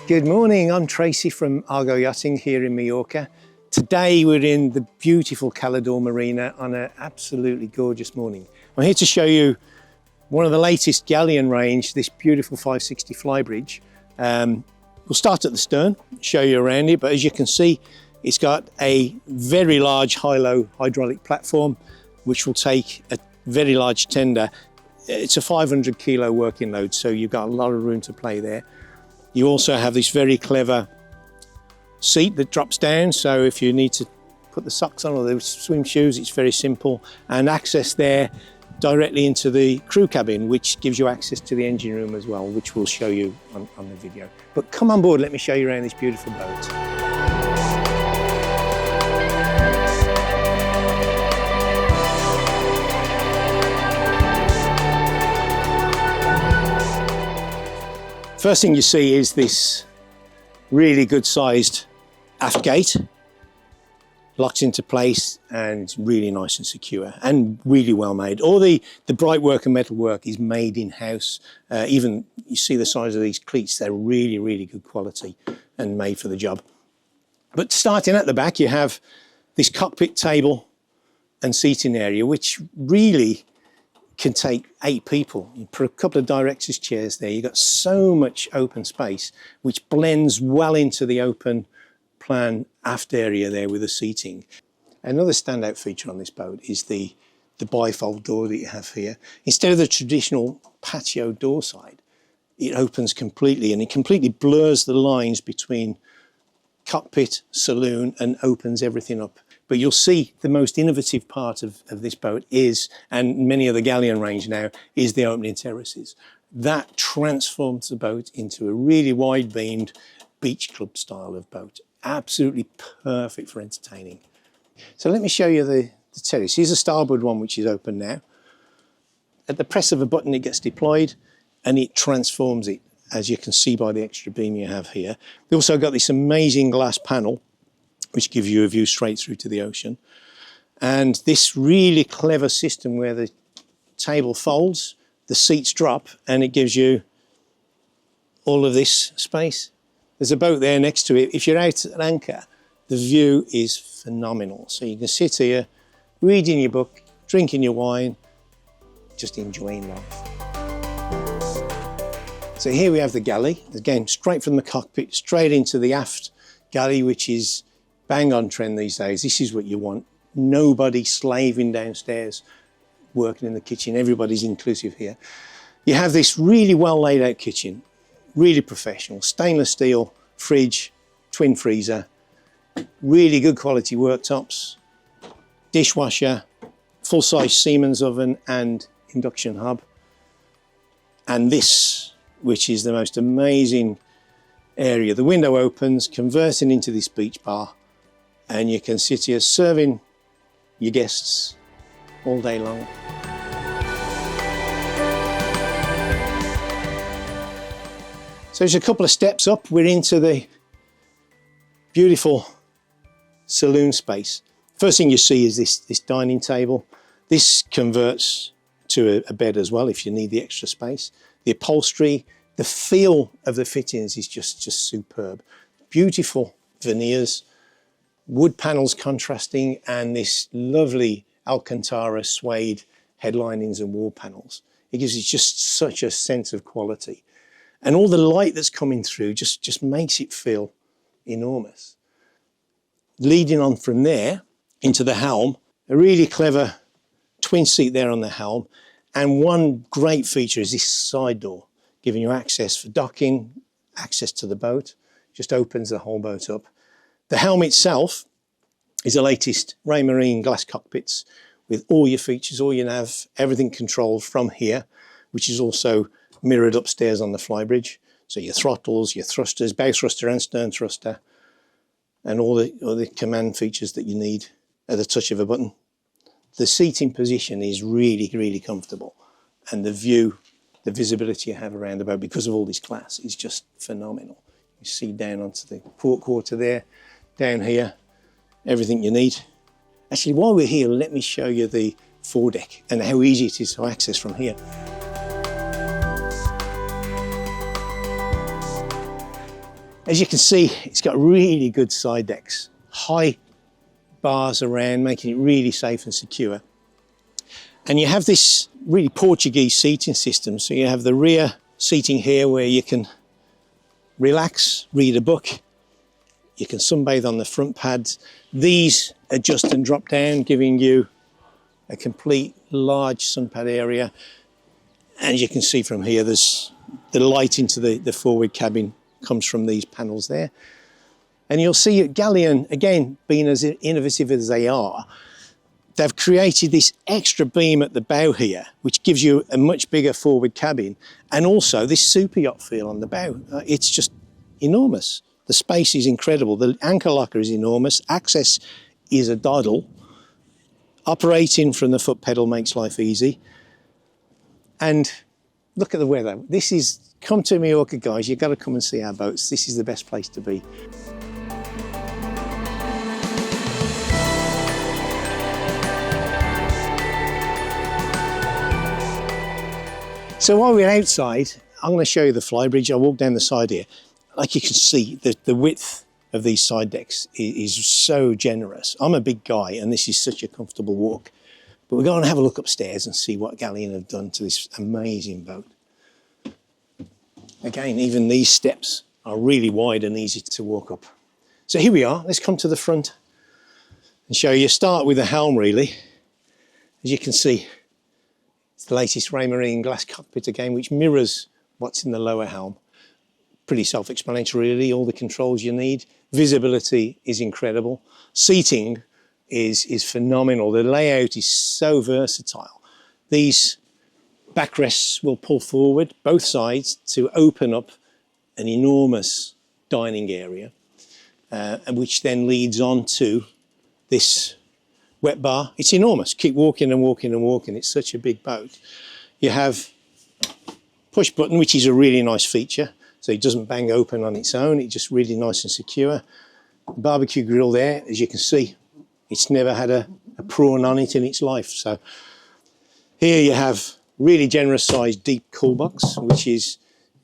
Good morning, I'm Tracy from Argo Yachting here in Mallorca. Today we're in the beautiful Cala Marina on an absolutely gorgeous morning. I'm here to show you one of the latest Galeon range, this beautiful 560 Flybridge. We'll start at the stern, show you around it, but as you can see, it's got a very large high-low hydraulic platform, which will take a very large tender. It's a 500 kilo working load, so you've got a lot of room to play there. You also have this very clever seat that drops down, so if you need to put the socks on or the swim shoes, it's very simple. And access there directly into the crew cabin, which gives you access to the engine room as well, which we'll show you on the video. But come on board, let me show you around this beautiful boat. First thing you see is this really good sized aft gate, locks into place and really nice and secure and really well made. All the bright work and metal work is made in-house. Even you see the size of these cleats, they're really, really good quality and made for the job. But starting at the back, you have this cockpit table and seating area, which really can take 8 people. You put a couple of directors' chairs there. You've got so much open space, which blends well into the open plan aft area there with the seating. Another standout feature on this boat is the bifold door that you have here. Instead of the traditional patio door side, it opens completely and it completely blurs the lines between cockpit, saloon, and opens everything up. But you'll see the most innovative part of this boat is, and many of the Galeon range now, is the opening terraces. That transforms the boat into a really wide-beamed beach club style of boat. Absolutely perfect for entertaining. So let me show you the terrace. Here's a starboard one, which is open now. At the press of a button, it gets deployed and it transforms it, as you can see by the extra beam you have here. We also got this amazing glass panel, which gives you a view straight through to the ocean. And this really clever system where the table folds, the seats drop, and it gives you all of this space. There's a boat there next to it. If you're out at anchor, the view is phenomenal. So you can sit here, reading your book, drinking your wine, just enjoying life. So here we have the galley, again, straight from the cockpit, straight into the aft galley, which is bang on trend these days. This is what you want. Nobody slaving downstairs, working in the kitchen. Everybody's inclusive here. You have this really well laid out kitchen, really professional, stainless steel fridge, twin freezer, really good quality worktops, dishwasher, full-size Siemens oven and induction hob. And this, which is the most amazing area. The window opens, converting into this beach bar, and you can sit here serving your guests all day long. So there's a couple of steps up, we're into the beautiful saloon space. First thing you see is this dining table. This converts to a bed as well if you need the extra space. The upholstery, the feel of the fittings is just superb. Beautiful veneers, wood panels contrasting, and this lovely Alcantara suede headlinings and wall panels. It gives it just such a sense of quality. And all the light that's coming through just makes it feel enormous. Leading on from there into the helm, a really clever twin seat there on the helm. And one great feature is this side door, giving you access for docking, access to the boat, just opens the whole boat up. The helm itself is the latest Raymarine glass cockpits with all your features, all your nav, everything controlled from here, which is also mirrored upstairs on the Flybridge. So your throttles, your thrusters, bow thruster and stern thruster, and all the command features that you need at the touch of a button. The seating position is really, really comfortable, and the view, the visibility you have around the boat because of all this glass is just phenomenal. You see down onto the port quarter there, down here, everything you need. Actually, while we're here, let me show you the foredeck and how easy it is to access from here. As you can see, it's got really good side decks, high bars around, making it really safe and secure. And you have this really Portuguese seating system. So you have the rear seating here where you can relax, read a book. You can sunbathe on the front pads. These adjust and drop down, giving you a complete large sunpad area. And as you can see from here, there's the light into the forward cabin comes from these panels there. And you'll see at Galeon, again, being as innovative as they are, they've created this extra beam at the bow here, which gives you a much bigger forward cabin, and also this super yacht feel on the bow. It's just enormous. The space is incredible. The anchor locker is enormous. Access is a doddle. Operating from the foot pedal makes life easy. And look at the weather. This is, come to Mallorca, guys. You've got to come and see our boats. This is the best place to be. So while we're outside, I'm going to show you the Flybridge. I'll walk down the side here. Like you can see, the width of these side decks is so generous. I'm a big guy and this is such a comfortable walk. But we're going to have a look upstairs and see what Galeon have done to this amazing boat. Again, even these steps are really wide and easy to walk up. So here we are. Let's come to the front and show you. Start with the helm, really. As you can see, it's the latest Raymarine glass cockpit again, which mirrors what's in the lower helm. Pretty self-explanatory, really. All the controls you need. Visibility is incredible. Seating is phenomenal. The layout is so versatile. These backrests will pull forward both sides to open up an enormous dining area, which then leads on to this wet bar. It's enormous. Keep walking and walking and walking. It's such a big boat. You have push button, which is a really nice feature. So it doesn't bang open on its own. It's just really nice and secure. The barbecue grill there, as you can see, it's never had a prawn on it in its life. So here you have really generous sized deep cool box, which is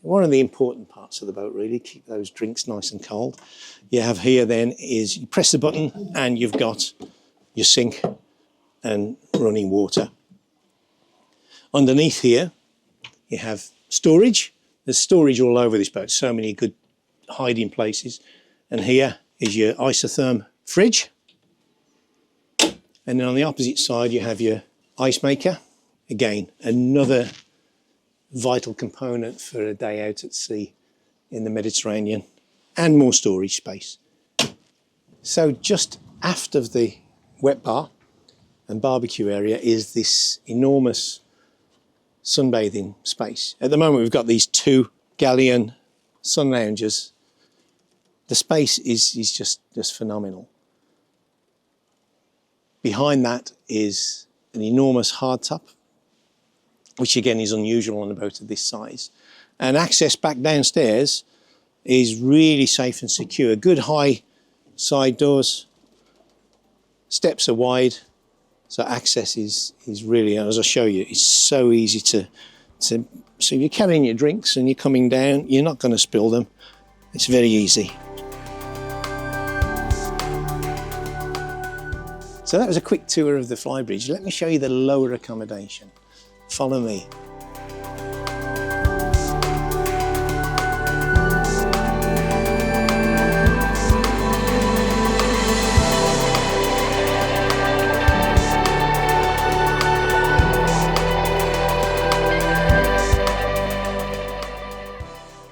one of the important parts of the boat, really. Keep those drinks nice and cold. You have here then is you press the button and you've got your sink and running water. Underneath here, you have storage. There's storage all over this boat, so many good hiding places. And here is your isotherm fridge. And then on the opposite side, you have your ice maker. Again, another vital component for a day out at sea in the Mediterranean, and more storage space. So just aft of the wet bar and barbecue area is this enormous sunbathing space. At the moment, we've got these two Galeon sun loungers. The space is just phenomenal. Behind that is an enormous hardtop, which again is unusual on a boat of this size. And access back downstairs is really safe and secure. Good high side doors. Steps are wide, so access is really, as I'll show you, it's so easy to so if you're carrying your drinks and you're coming down, you're not going to spill them. It's very easy. So that was a quick tour of the Flybridge. Let me show you the lower accommodation. Follow me.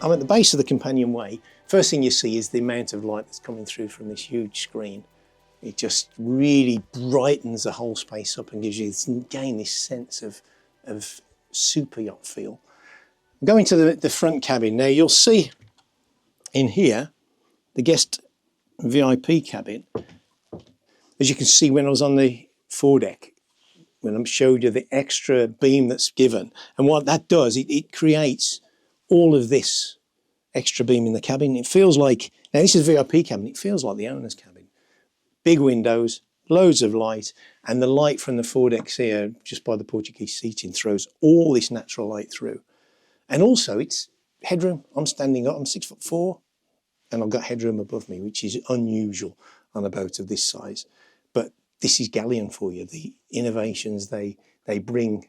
I'm at the base of the companionway. First thing you see is the amount of light that's coming through from this huge screen. It just really brightens the whole space up and gives you, again, this sense of super yacht feel. Going to the front cabin now, you'll see in here the guest VIP cabin. As you can see, when I was on the foredeck, when I showed you the extra beam that's given, and what that does, it creates all of this extra beam in the cabin. It feels like, now this is a VIP cabin, it feels like the owner's cabin. Big windows, loads of light, and the light from the foredecks here, just by the Portuguese seating, throws all this natural light through. And also, it's headroom. I'm standing up, I'm 6'4". and I've got headroom above me, which is unusual on a boat of this size. But this is Galeon for you. The innovations they bring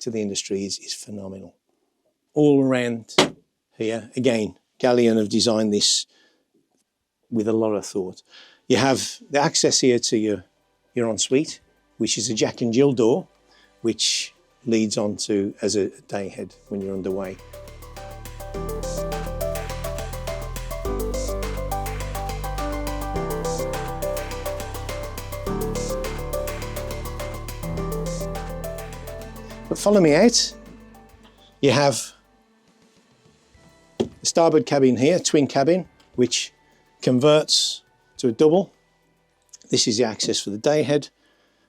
to the industry is phenomenal. All around here, again, Galeon have designed this with a lot of thought. You have the access here to your ensuite, which is a Jack and Jill door, which leads on to as a day head when you're underway. But follow me out. You have the starboard cabin here, twin cabin, which converts to a double. This is the access for the day head.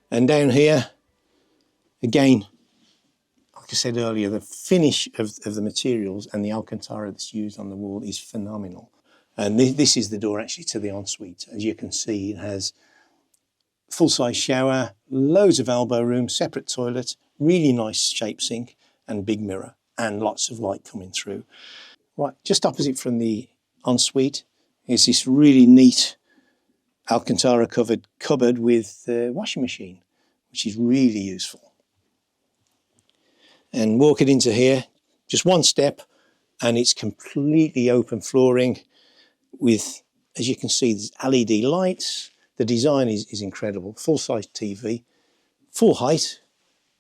And down here, again, like I said earlier, the finish of the materials and the Alcantara that's used on the wall is phenomenal. And this is the door actually to the ensuite. As you can see, it has full-size shower, loads of elbow room, separate toilet, really nice shape sink and big mirror, and lots of light coming through. Right, just opposite from the ensuite is this really neat Alcantara covered cupboard with a washing machine, which is really useful. And walk it into here, just one step, and it's completely open flooring with, as you can see, there's LED lights. The design is incredible. Full-size TV, full height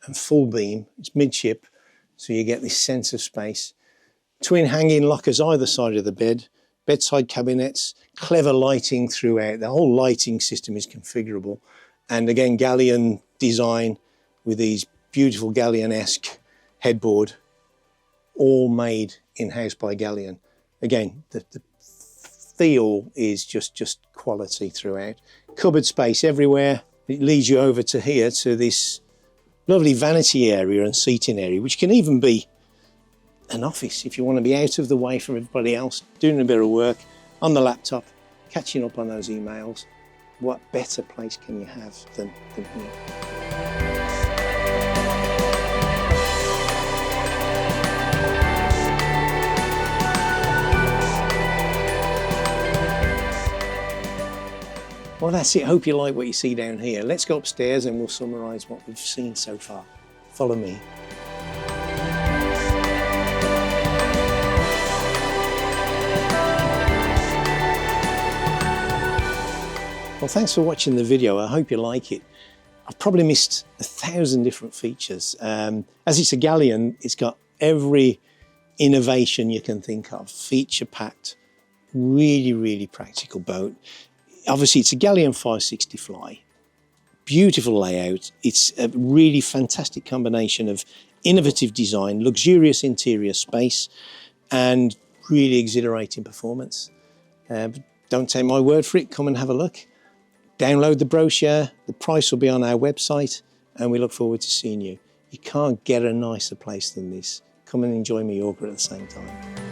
and full beam. It's midship, so you get this sense of space. Twin hanging lockers either side of the bed, bedside cabinets, clever lighting throughout. The whole lighting system is configurable. And again, Galeon design with these beautiful Galeon-esque headboard, all made in-house by Galeon. Again, the feel is just quality throughout. Cupboard space everywhere. It leads you over to here to this lovely vanity area and seating area, which can even be an office if you want to be out of the way from everybody else, doing a bit of work on the laptop, catching up on those emails. What better place can you have than here? Well, that's it. Hope you like what you see down here. Let's go upstairs and we'll summarise what we've seen so far. Follow me. Well, thanks for watching the video. I hope you like it. I've probably missed 1,000 different features. As it's a Galeon, it's got every innovation you can think of. Feature-packed, really, really practical boat. Obviously, it's a Galeon 560 fly. Beautiful layout. It's a really fantastic combination of innovative design, luxurious interior space, and really exhilarating performance. Don't take my word for it. Come and have a look. Download the brochure. The price will be on our website, and we look forward to seeing you. You can't get a nicer place than this. Come and enjoy Mallorca at the same time.